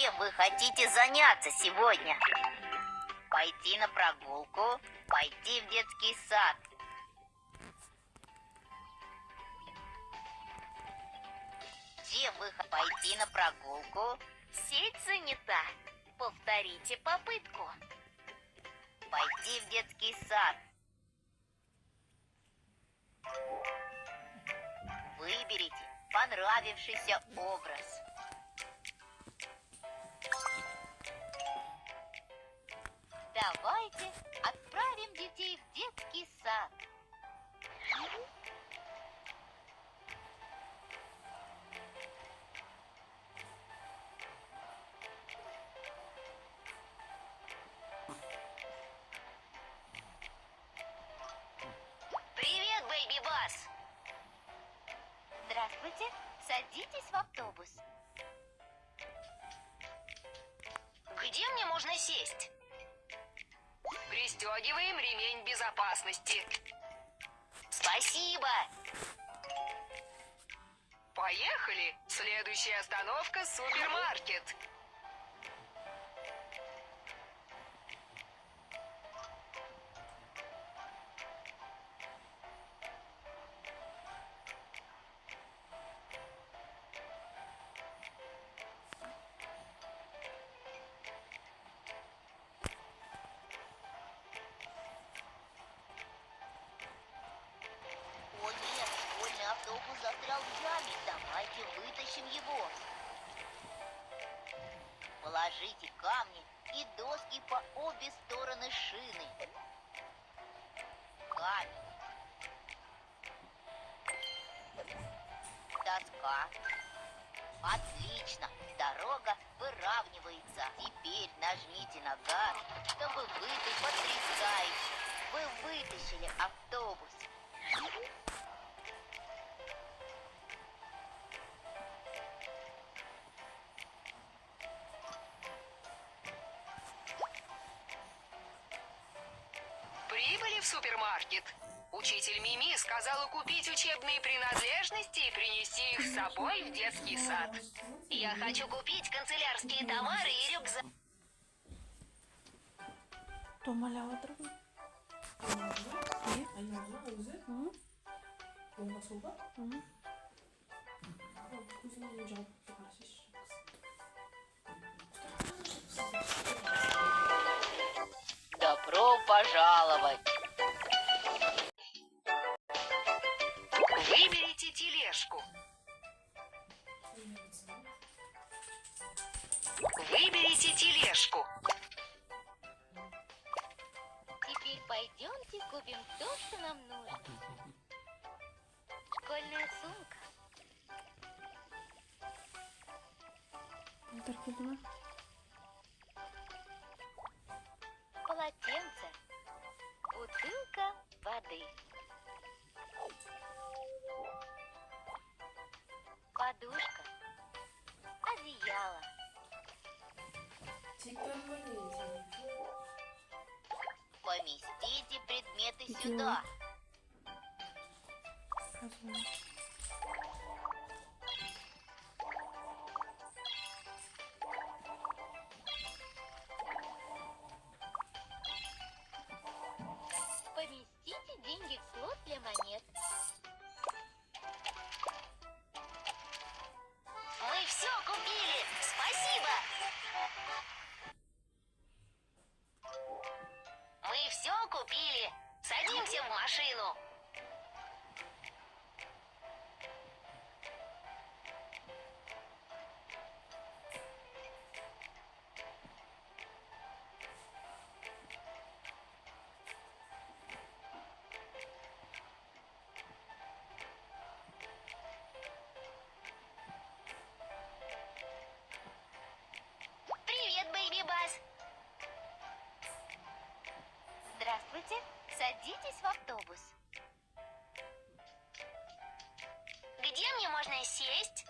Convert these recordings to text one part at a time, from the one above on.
Чем вы хотите заняться сегодня? Пойти на прогулку, пойти в детский сад. Чем вы пойти на прогулку? Сеть занята. Повторите попытку. Пойти в детский сад. Выберите понравившийся образ. Давайте отправим детей в детский сад. Привет, Бэйби Бас. Здравствуйте, садитесь в автобус. Где мне можно сесть? Пристегиваем ремень безопасности. Спасибо. Поехали. Следующая остановка — супермаркет. О нет, школьный автобус застрял в яме. Давайте вытащим его. Положите камни и доски по обе стороны шины. Камень. Доска. Отлично. Дорога выравнивается. Теперь нажмите на газ, чтобы вытащить. Потрясающе. Вы вытащили автобус. Прибыли в супермаркет. Учитель Мими сказала купить учебные принадлежности и принести их с собой в детский сад. Я хочу купить канцелярские товары и рюкзак. 도말라와드로. 예? 아니야, 요새? 응? 뭔가 속아? 응? 무슨 일인지 알았어. Добро пожаловать! Выберите тележку. Выберите тележку. Теперь пойдемте купим то, что нам нужно. Школьная сумка. Таркидма. Полотенце. Бутылка воды. Подушка. Одеяло. Поместите предметы сюда. 가서. Поместите деньги в слот для монет. Мы все купили. Спасибо. Мы все купили. Садимся в машину. Привет, Бэйби Бас. Здравствуйте, садитесь в автобус. Где мне можно сесть?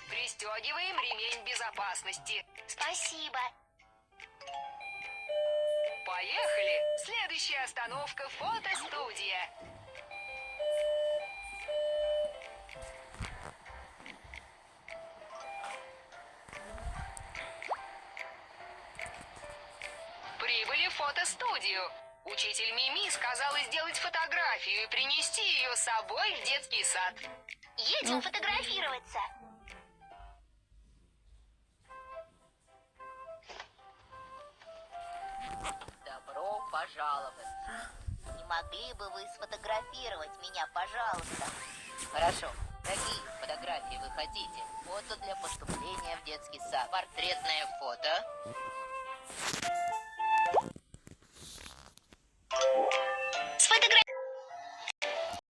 Пристегиваем ремень безопасности. Спасибо. Поехали. Следующая остановка — фотостудия. фотостудию. Учитель Мими сказала сделать фотографию и принести ее с собой в детский сад. Едем фотографироваться. Добро пожаловать. Не могли бы вы сфотографировать меня, пожалуйста? Хорошо. Какие фотографии вы хотите? Фото для поступления в детский сад. Портретное фото.